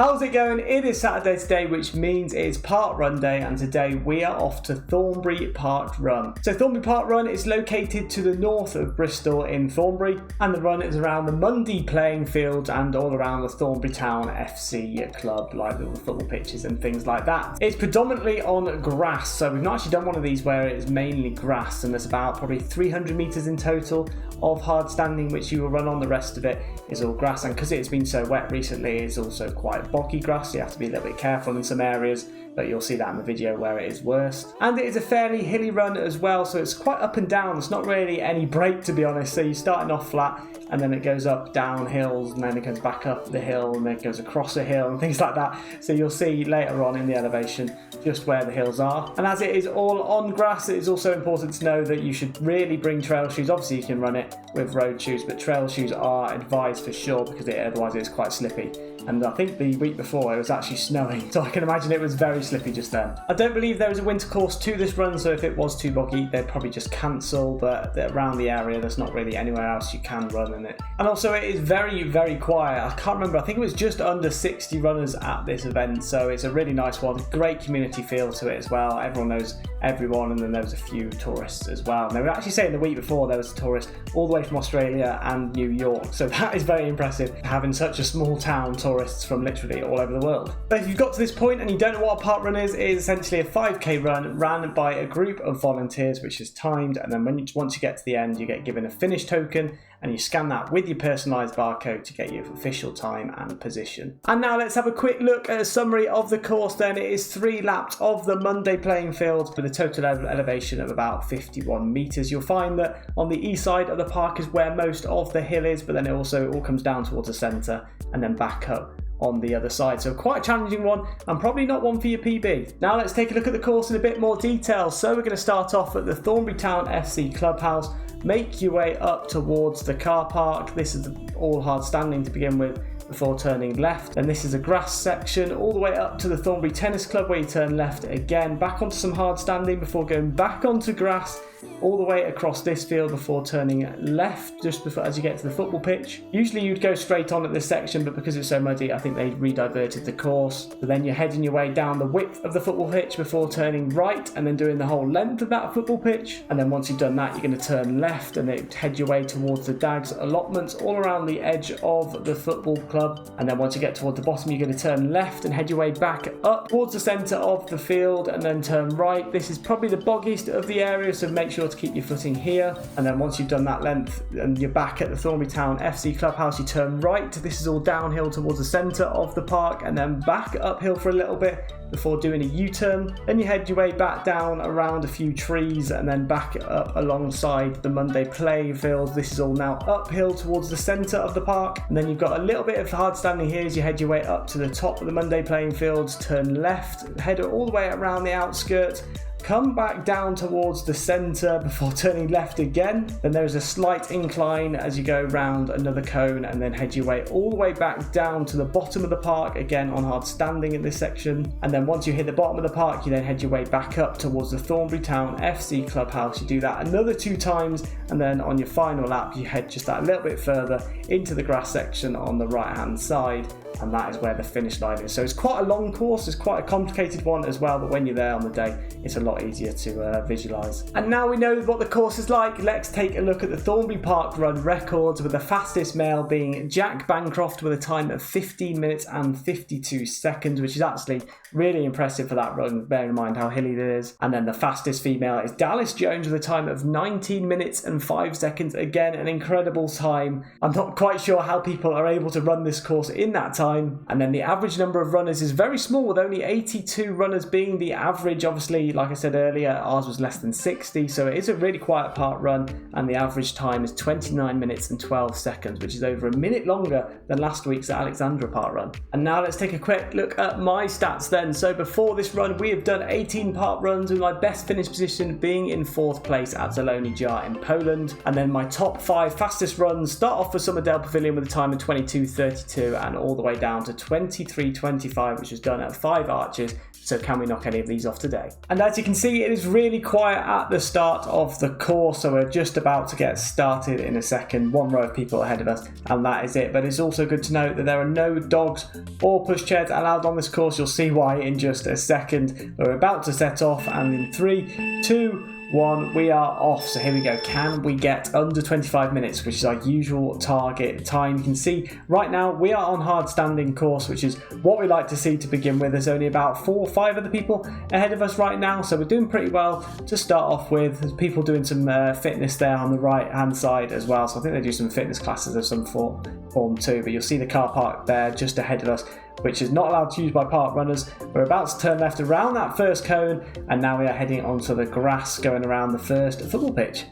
How's it going? It is Saturday today, which means it's park run day, and today we are off to Thornbury Parkrun. So Thornbury Parkrun is located to the north of Bristol in Thornbury, and the run is around the Mundy playing fields and all around the Thornbury Town FC club, like the football pitches and things like that. It's predominantly on grass, so we've not actually done one of these where it's mainly grass, and there's about probably 300 metres in total of hard standing which you will run on. The rest of it is all grass, and because it's been so wet recently, it's also quite boggy grass, so you have to be a little bit careful in some areas, but you'll see that in the video where it is worst. And it is a fairly hilly run as well, so it's quite up and down. There's not really any break, to be honest, so you're starting off flat and then it goes up down hills and then it goes back up the hill and then it goes across a hill and things like that. So you'll see later on in the elevation just where the hills are. And as it is all on grass, it is also important to know that you should really bring trail shoes. Obviously you can run it with road shoes, but trail shoes are advised for sure, because otherwise it's quite slippy. And I think the week before it was actually snowing, so I can imagine it was very slippy just then. I don't believe there is a winter course to this run, so if it was too boggy, they'd probably just cancel, but around the area there's not really anywhere else you can run in it. And also it is very, very quiet. I can't remember, I think it was just under 60 runners at this event, so it's a really nice one. Great community feel to it as well. Everyone knows everyone, and then there was a few tourists as well. And they were actually saying the week before there was a tourist all the way from Australia and New York, so that is very impressive, having such a small town tourists from literally all over the world. But if you've got to this point and you don't know what a park run is, it is essentially a 5k run ran by a group of volunteers, which is timed, and then once you get to the end you get given a finish token and you scan that with your personalised barcode to get your official time and position. And now let's have a quick look at a summary of the course then. It is 3 laps of the Monday playing field with a total elevation of about 51 metres. You'll find that on the east side of the park is where most of the hill is, but then it also all comes down towards the centre and then back up on the other side. So quite a challenging one, and probably not one for your PB. Now let's take a look at the course in a bit more detail. So we're going to start off at the Thornbury Town FC clubhouse, make your way up towards the car park. This is all hard standing to begin with before turning left. And this is a grass section all the way up to the Thornbury Tennis Club, where you turn left again, back onto some hard standing before going back onto grass, all the way across this field before turning left just before as you get to the football pitch. Usually you'd go straight on at this section, but because it's so muddy I think they rediverted the course. So then you're heading your way down the width of the football pitch before turning right and then doing the whole length of that football pitch. And then once you've done that, you're going to turn left and then head your way towards the Dags allotments all around the edge of the football club. And then once you get toward the bottom, you're going to turn left and head your way back up towards the centre of the field and then turn right. This is probably the boggiest of the area, so make sure to keep your footing here. And then once you've done that length and you're back at the Thornbury Town FC clubhouse, you turn right. This is all downhill towards the centre of the park and then back uphill for a little bit before doing a U-turn. Then you head your way back down around a few trees and then back up alongside the Monday playing field. This is all now uphill towards the centre of the park. And then you've got a little bit of hard standing here as you head your way up to the top of the Monday playing fields, turn left, head all the way around the outskirts, come back down towards the centre before turning left again. Then there's a slight incline as you go round another cone and then head your way all the way back down to the bottom of the park, again on hard standing in this section. And then once you hit the bottom of the park, you then head your way back up towards the Thornbury Town FC clubhouse. You do that another 2 times, and then on your final lap you head just that a little bit further into the grass section on the right hand side, and that is where the finish line is. So it's quite a long course, it's quite a complicated one as well, but when you're there on the day it's a lot easier to visualise. And now we know what the course is like, let's take a look at the Thornbury Parkrun records, with the fastest male being Jack Bancroft with a time of 15 minutes and 52 seconds, which is actually really impressive for that run, bear in mind how hilly it is. And then the fastest female is Dallas Jones with a time of 19 minutes and 5 seconds, again an incredible time. I'm not quite sure how people are able to run this course in that time. And then the average number of runners is very small, with only 82 runners being the average. Obviously, like I said earlier, ours was less than 60, so it is a really quiet park run, and the average time is 29 minutes and 12 seconds, which is over a minute longer than last week's Alexandra park run. And now let's take a quick look at my stats then. So before this run we have done 18 park runs, with my best finish position being in 4th place at Zielony Jar in Poland. And then my top 5 fastest runs start off for Summerdale Pavilion with a time of 22:32 and all the way way down to 23.25, which was done at 5 arches. So can we knock any of these off today? And as you can see, it is really quiet at the start of the course, so we're just about to get started in a second. One row of people ahead of us, and that is it. But it's also good to note that there are no dogs or pushchairs allowed on this course. You'll see why in just a second. We're about to set off, and in 3, 2, 1, we are off. So here we go. Can we get under 25 minutes, which is our usual target time? You can see right now we are on hard standing course, which is what we like to see to begin with. There's only about 4 or 5 other people ahead of us right now, so we're doing pretty well to start off with. There's people doing some fitness there on the right hand side as well, so I think they do some fitness classes of some form too. But you'll see the car park there just ahead of us, which is not allowed to use by park runners. We're about to turn left around that first cone, and now we are heading onto the grass going around the first football pitch.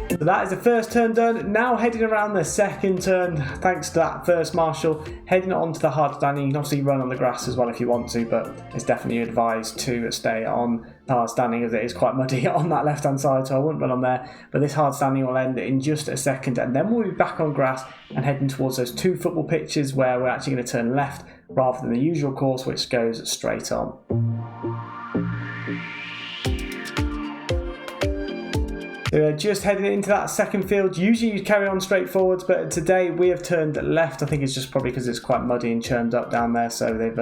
So that is the first turn done. Now heading around the second turn, thanks to that first marshal, heading onto the hard standing. You can obviously run on the grass as well if you want to, but it's definitely advised to stay on the hard standing as it is quite muddy on that left hand side, so I wouldn't run on there. But this hard standing will end in just a second, and then we'll be back on grass and heading towards those 2 football pitches where we're actually going to turn left rather than the usual course which goes straight on. So we're just heading into that second field. Usually you carry on straight forwards, but today we have turned left. I think it's just probably because it's quite muddy and churned up down there, so they've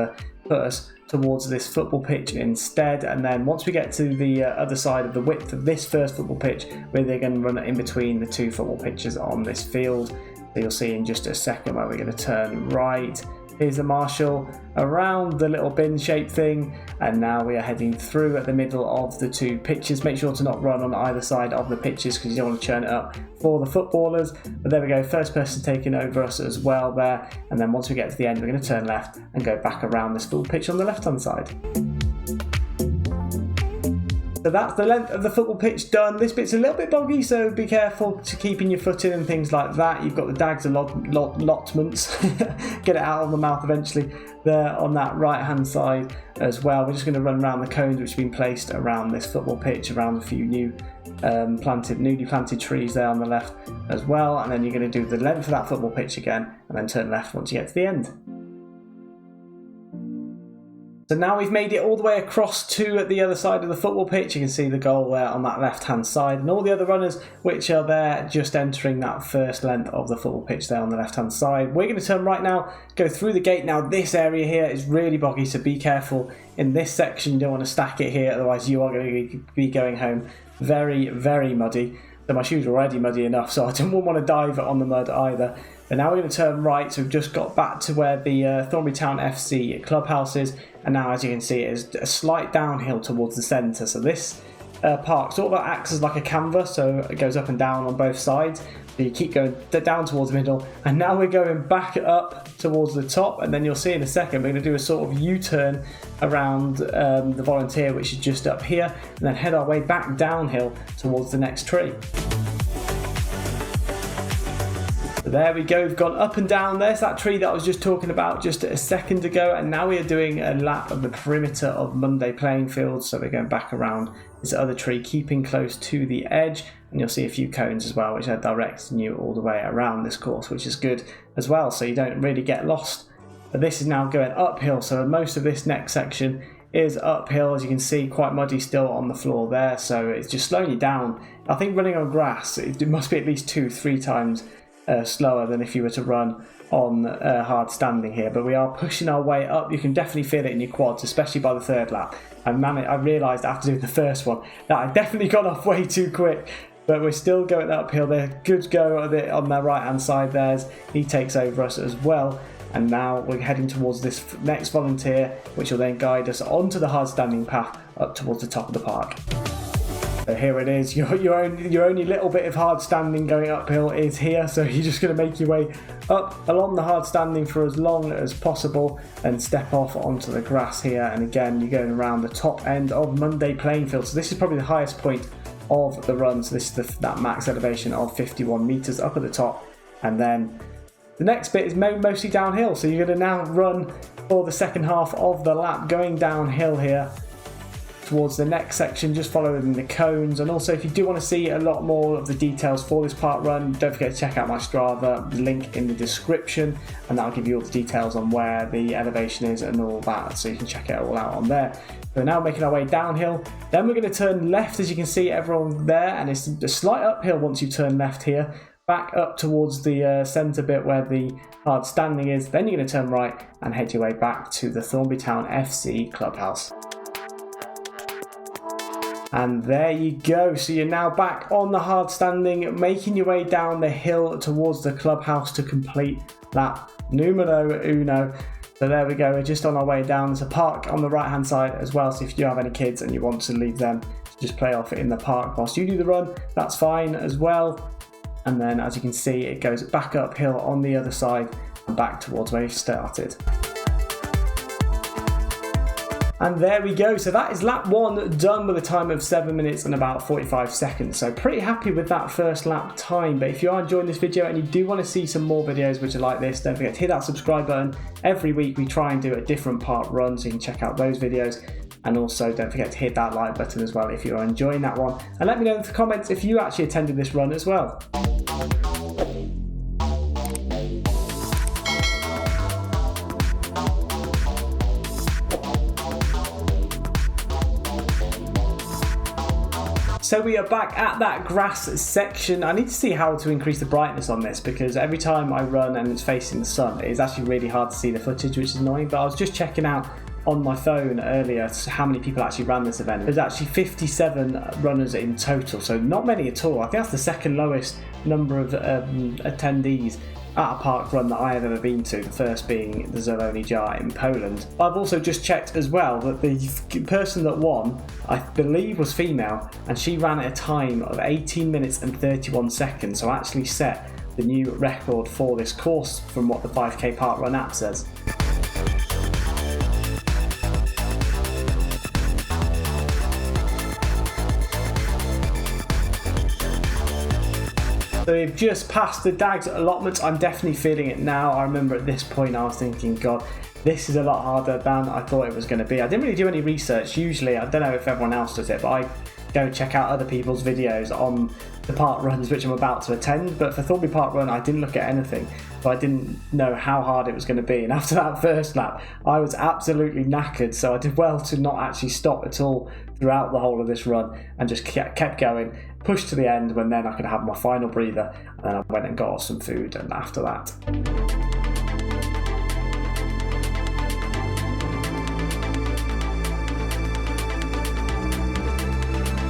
put us towards this football pitch instead. And then once we get to the other side of the width of this first football pitch, we're then going to run it in between the 2 football pitches on this field. So you'll see in just a second where we're going to turn right. Here's the marshal around the little bin shaped thing, and now we are heading through at the middle of the 2 pitches. Make sure to not run on either side of the pitches because you don't want to churn it up for the footballers. But there we go, first person taking over us as well there. And then once we get to the end, we're going to turn left and go back around this full pitch on the left hand side. So that's the length of the football pitch done. This bit's a little bit boggy, so be careful to keeping your foot in and things like that. You've got the dags allotments, get it out of the mouth eventually, there on that right hand side as well. We're just going to run around the cones which have been placed around this football pitch, around a few newly planted trees there on the left as well. And then you're going to do the length of that football pitch again, and then turn left once you get to the end. So now we've made it all the way across to the other side of the football pitch. You can see the goal there on that left hand side, and all the other runners which are there just entering that first length of the football pitch there on the left hand side. We're going to turn right now, go through the gate. Now this area here is really boggy, so be careful in this section. You don't want to stack it here, otherwise you are going to be going home very, very muddy. So my shoes are already muddy enough, so I don't want to dive on the mud either. But now we're going to turn right, so we've just got back to where the Thornbury Town FC clubhouse is, and now as you can see it is a slight downhill towards the centre. So this park sort of acts as like a canvas, so it goes up and down on both sides. So you keep going down towards the middle, and now we're going back up towards the top, and then you'll see in a second we're going to do a sort of U-turn around the volunteer, which is just up here, and then head our way back downhill towards the next tree. So there we go, we've gone up and down. There's that tree that I was just talking about just a second ago, and now we are doing a lap of the perimeter of Mundy playing field. So we're going back around this other tree, keeping close to the edge, and you'll see a few cones as well, which are directing you all the way around this course, which is good as well, so you don't really get lost. But this is now going uphill, so most of this next section is uphill, as you can see, quite muddy still on the floor there, so it's just slowing you down. I think running on grass, it must be at least 2-3 times slower than if you were to run on hard standing here, but we are pushing our way up. You can definitely feel it in your quads, especially by the third lap. And man, I realised after doing the first one that I definitely got off way too quick, but we're still going uphill there. Good go on the right hand side there. He takes over us as well, and now we're heading towards this next volunteer, which will then guide us onto the hard standing path up towards the top of the park. So here it is, your only little bit of hard standing going uphill is here, so you're just going to make your way up along the hard standing for as long as possible and step off onto the grass here. And again, you're going around the top end of Mundy playing field, so this is probably the highest point of the run. So this is that max elevation of 51 metres up at the top, and then the next bit is mostly downhill, so you're going to now run for the second half of the lap going downhill here towards the next section, just following the cones. And also, if you do want to see a lot more of the details for this park run, don't forget to check out my Strava, link in the description, and that'll give you all the details on where the elevation is and all that, so you can check it all out on there. We're now making our way downhill, then we're going to turn left, as you can see everyone there, and it's a slight uphill once you turn left here, back up towards the centre bit where the hard standing is. Then you're going to turn right and head your way back to the Thornbury Town FC clubhouse. And there you go, so you're now back on the hard standing, making your way down the hill towards the clubhouse to complete lap numero uno. So there we go, we're just on our way down. There's a park on the right hand side as well, so if you do have any kids and you want to leave them to just play off in the park whilst you do the run, that's fine as well. And then, as you can see, it goes back uphill on the other side and back towards where you started. And there we go, so that is lap 1 done with a time of 7 minutes and about 45 seconds. So pretty happy with that first lap time. But if you are enjoying this video and you do want to see some more videos which are like this, don't forget to hit that subscribe button. Every week we try and do a different park run, so you can check out those videos. And also don't forget to hit that like button as well if you're enjoying that one. And let me know in the comments if you actually attended this run as well. So we are back at that grass section. I need to see how to increase the brightness on this, because every time I run and it's facing the sun, it's actually really hard to see the footage, which is annoying. But I was just checking out on my phone earlier how many people actually ran this event. There's actually 57 runners in total, so not many at all. I think that's the second lowest number of attendees at a park run that I have ever been to, the first being the Zielony Jar in Poland. I've also just checked as well that the person that won, I believe, was female, and she ran at a time of 18 minutes and 31 seconds, so actually set the new record for this course from what the 5k Park Run app says. So we've just passed the Dags allotments. I'm definitely feeling it now. I remember at this point I was thinking, God, this is a lot harder than I thought it was going to be. I didn't really do any research. Usually, I don't know if everyone else does it, but I go check out other people's videos on the park runs which I'm about to attend. But for Thornbury Park Run, I didn't look at anything, so I didn't know how hard it was going to be. And after that first lap, I was absolutely knackered, so I did well to not actually stop at all throughout the whole of this run and just kept going, pushed to the end when then I could have my final breather, and then I went and got some food and after that.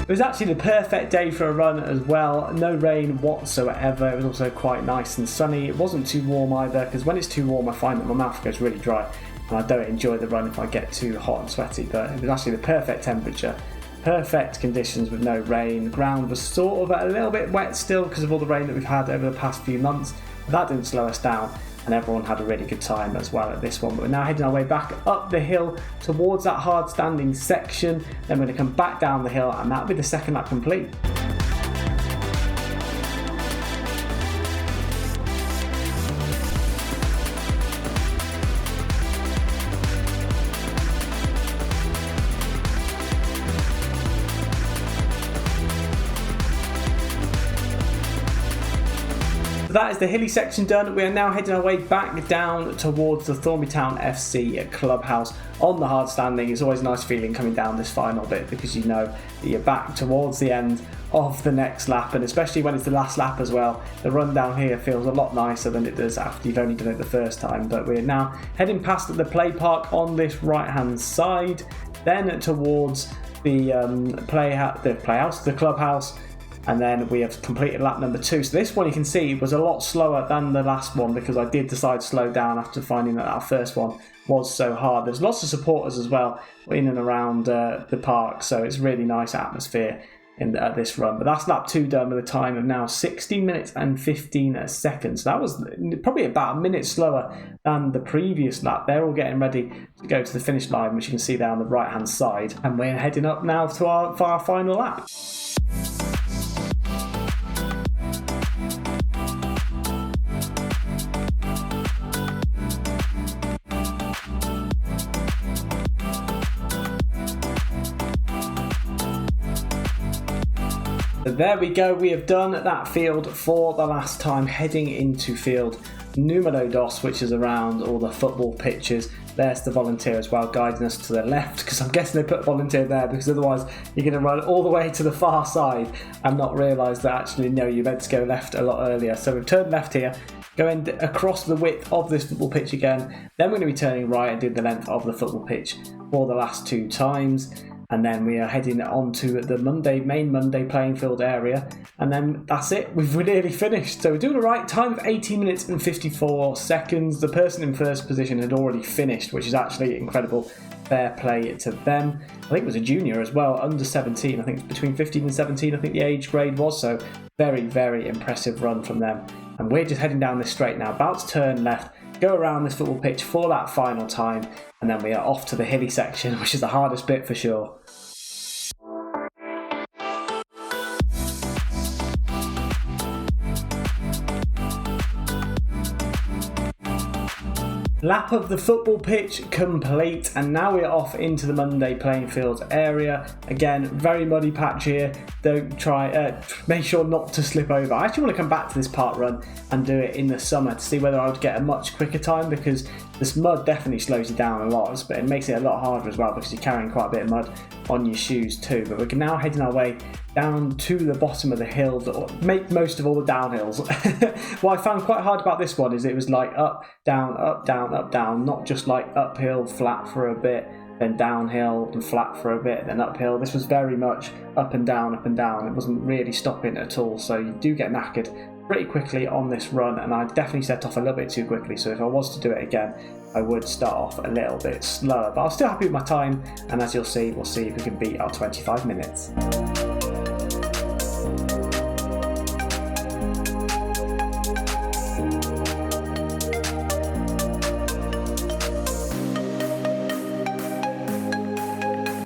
It was actually the perfect day for a run as well. No rain whatsoever. It was also quite nice and sunny. It wasn't too warm either, because when it's too warm I find that my mouth goes really dry and I don't enjoy the run if I get too hot and sweaty. But it was actually the perfect temperature, perfect conditions with no rain. The ground was sort of a little bit wet still because of all the rain that we've had over the past few months, but that didn't slow us down, and everyone had a really good time as well at this one. But we're now heading our way back up the hill towards that hard standing section. Then we're going to come back down the hill, and that'll be the second lap complete. So that is the hilly section done. We are now heading our way back down towards the Thornbury Town FC clubhouse on the hard standing. It's always a nice feeling coming down this final bit, because you know that you're back towards the end of the next lap, and especially when it's the last lap as well, the run down here feels a lot nicer than it does after you've only done it the first time. But we're now heading past the play park on this right hand side, then towards the the clubhouse, and then we have completed lap number 2. So this one, you can see, was a lot slower than the last one, because I did decide to slow down after finding that our first one was so hard. There's lots of supporters as well in and around the park, so it's really nice atmosphere in this run. But that's lap 2 done with a time of now 16 minutes and 15 seconds. That was probably about a minute slower than the previous lap. They're all getting ready to go to the finish line, which you can see there on the right hand side, and we're heading up now to our final lap. So there we go, we have done that field for the last time, heading into field numero dos, which is around all the football pitches. There's the volunteer as well, guiding us to the left, because I'm guessing they put a volunteer there because otherwise you're going to run all the way to the far side and not realise that actually no, you're meant to go left a lot earlier. So we've turned left here, going across the width of this football pitch again, then we're going to be turning right and do the length of the football pitch for the last 2 times. And then we are heading on to the main Monday playing field area. And then that's it, we've nearly finished. So we're doing a right time of 18 minutes and 54 seconds. The person in first position had already finished, which is actually incredible. Fair play to them. I think it was a junior as well, under 17. I think between 15 and 17, I think the age grade was. So very, very impressive run from them. And we're just heading down this straight now, about to turn left, go around this football pitch for that final time. And then we are off to the hilly section, which is the hardest bit for sure. Lap of the football pitch complete, and now we're off into the Monday playing fields area. Again, very muddy patch here. Don't try, make sure not to slip over. I actually want to come back to this park run and do it in the summer to see whether I would get a much quicker time, because this mud definitely slows you down a lot, but it makes it a lot harder as well because you're carrying quite a bit of mud on your shoes too. But we're now heading our way down to the bottom of the hill that make most of all the downhills. What I found quite hard about this one is it was like up, down, up, down, up, down, not just like uphill, flat for a bit, then downhill and flat for a bit, then uphill. This was very much up and down, up and down. It wasn't really stopping at all, so you do get knackered pretty quickly on this run, and I definitely set off a little bit too quickly, so if I was to do it again I would start off a little bit slower, but I'm still happy with my time, and as you'll see, we'll see if we can beat our 25 minutes.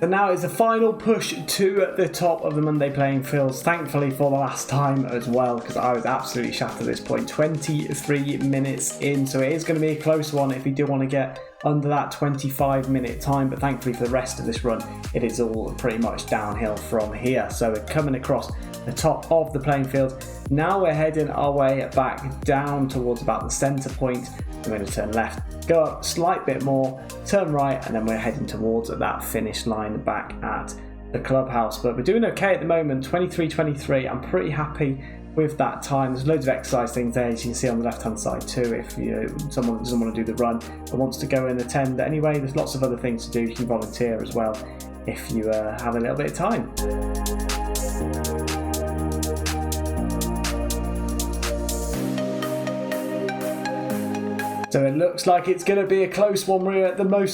So now it's a final push to the top of the Monday playing fields, thankfully for the last time as well, because I was absolutely shattered at this point. 23 minutes in, so it is going to be a close one if we do want to get under that 25-minute time, but thankfully for the rest of this run it is all pretty much downhill from here. So we're coming across the top of the playing field. Now we're heading our way back down towards about the centre point. I'm going to turn left, go up a slight bit more, turn right, and then we're heading towards that finish line back at the clubhouse. But we're doing okay at the moment, 23:23. I'm pretty happy with that time. There's loads of exercise things there, as you can see on the left hand side too, if someone doesn't want to do the run but wants to go and attend anyway. There's lots of other things to do. You can volunteer as well if you have a little bit of time. So it looks like it's going to be a close one. We're at the the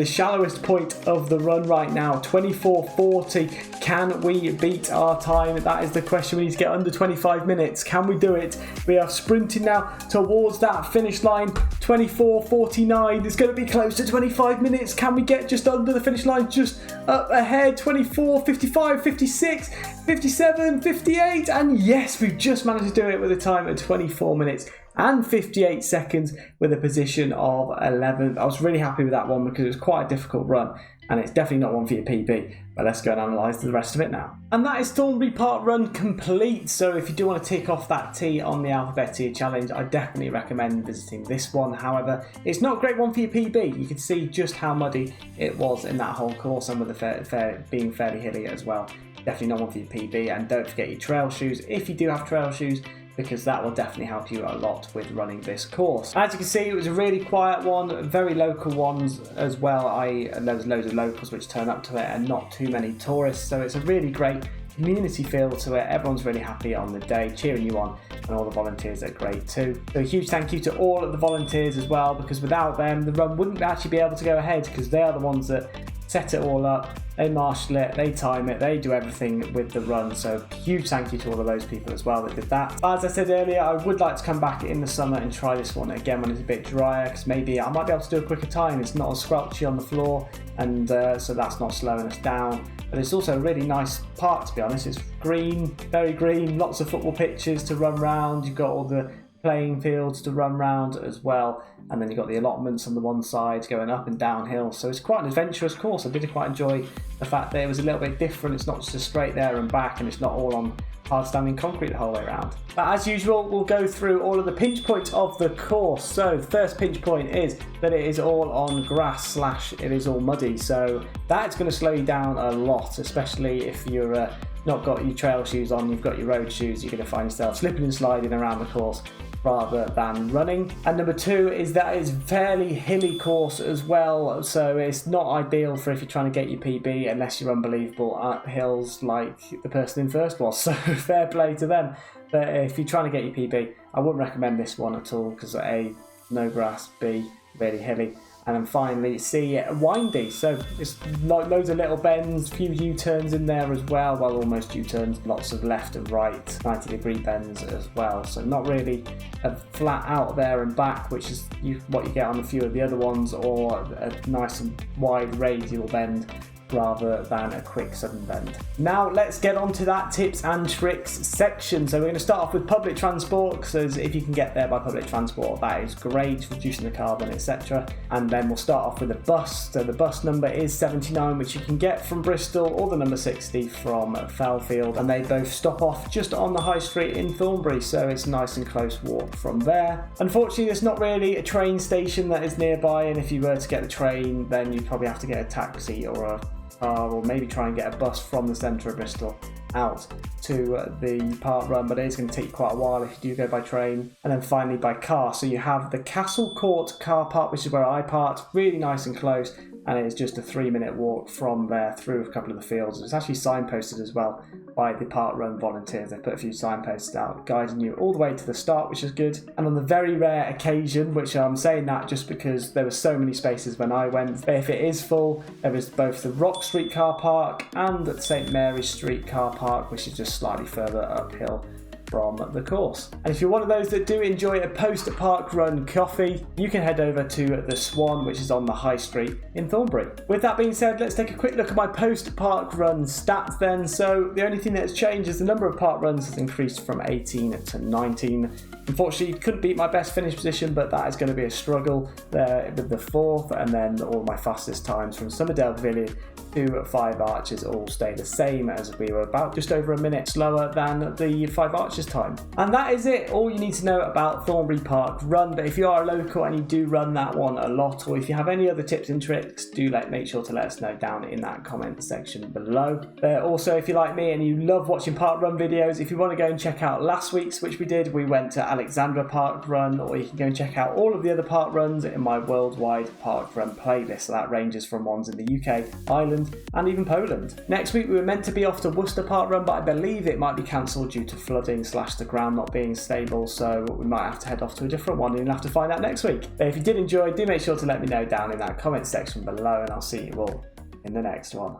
shallowest point of the run right now, 24:40. Can we beat our time? That is the question. We need to get under 25 minutes. Can we do it? We are sprinting now towards that finish line, 24:49. It's going to be close to 25 minutes. Can we get just under the finish line, just up ahead? 24:55, 56, 57, 58, and yes, we've just managed to do it with a time of 24 minutes and 58 seconds with a position of 11th. I was really happy with that one because it was quite a difficult run, and it's definitely not one for your PB. But let's go and analyse the rest of it now. And that is Thornbury Parkrun complete. So if you do want to tick off that T on the Alphabetia challenge, I definitely recommend visiting this one. However, it's not a great one for your PB. You can see just how muddy it was in that whole course, and with the being fairly hilly as well. Definitely not one for your PB. And don't forget your trail shoes if you do have trail shoes, because that will definitely help you a lot with running this course. As you can see, it was a really quiet one, very local ones as well. There's loads of locals which turn up to it and not too many tourists, so it's a really great community feel to it. Everyone's really happy on the day, cheering you on, and all the volunteers are great too. So a huge thank you to all of the volunteers as well, because without them the run wouldn't actually be able to go ahead, because they are the ones that set it all up, they marshal it, they time it, they do everything with the run. So huge thank you to all of those people as well that did that. As I said earlier, I would like to come back in the summer and try this one again when it's a bit drier, because maybe I might be able to do a quicker time. It's not as squelchy on the floor, and so that's not slowing us down. But it's also a really nice park, to be honest. It's green, very green, lots of football pitches to run around. You've got all the playing fields to run round as well, and then you've got the allotments on the one side going up and downhill, so it's quite an adventurous course. I did quite enjoy the fact that it was a little bit different. It's not just a straight there and back, and it's not all on hard standing concrete the whole way around. But as usual, we'll go through all of the pinch points of the course. So the first pinch point is that it is all on grass / it is all muddy, so that's going to slow you down a lot, especially if you're not got your trail shoes on, you've got your road shoes. You're going to find yourself slipping and sliding around the course rather than running. And number two is that it's fairly hilly course as well, so it's not ideal for if you're trying to get your PB unless you're unbelievable at hills like the person in first was, so fair play to them. But if you're trying to get your PB, I wouldn't recommend this one at all, because A, no grass, B, really hilly, and then finally C, windy, so it's loads of little bends, few U-turns in there as well, well, almost U-turns, lots of left and right 90-degree bends as well, so not really a flat out there and back, which is what you get on a few of the other ones, or a nice and wide radial bend rather than a quick sudden bend. Now let's get on to that tips and tricks section. So we're going to start off with public transport, because if you can get there by public transport, that is great, reducing the carbon, etc. And then we'll start off with a bus. So the bus number is 79, which you can get from Bristol, or the number 60 from Fellfield, and they both stop off just on the high street in Thornbury, so it's a nice and close walk from there. Unfortunately, there's not really a train station that is nearby, and if you were to get the train, then you'd probably have to get a taxi or a car, or maybe try and get a bus from the centre of Bristol out to the park run, but it is going to take you quite a while if you do go by train. And then finally by car, so you have the Castle Court car park, which is where I parked, really nice and close, and it is just a 3-minute walk from there through a couple of the fields. It's actually signposted as well by the park run volunteers. They put a few signposts out guiding you all the way to the start, which is good. And on the very rare occasion, which I'm saying that just because there were so many spaces when I went, but if it is full, there is both the Rock Street car park and the St Mary's Street car park, which is just slightly further uphill from the course. And if you're one of those that do enjoy a post-park run coffee, you can head over to the Swan, which is on the High Street in Thornbury. With that being said, let's take a quick look at my post-park run stats then. So the only thing that's changed is the number of park runs has increased from 18 to 19. Unfortunately, couldn't beat my best finish position, but that is going to be a struggle there with the 4th, and then all my fastest times from Somerdale Pavilion to 5 Arches all stay the same, as we were about just over a minute slower than the 5 Arches time. And that is it, all you need to know about Thornbury Park Run. But if you are a local and you do run that one a lot, or if you have any other tips and tricks, do make sure to let us know down in that comment section below. Also, if you're like me and you love watching park run videos, if you want to go and check out last week's, which we did, we went to Alexandra Park Run, or you can go and check out all of the other park runs in my worldwide park run playlist. So that ranges from ones in the UK, Ireland, and even Poland. Next week we were meant to be off to Worcester Park Run, but I believe it might be cancelled due to flooding / the ground not being stable, so we might have to head off to a different one, and you'll have to find out next week. But if you did enjoy, do make sure to let me know down in that comment section below, and I'll see you all in the next one.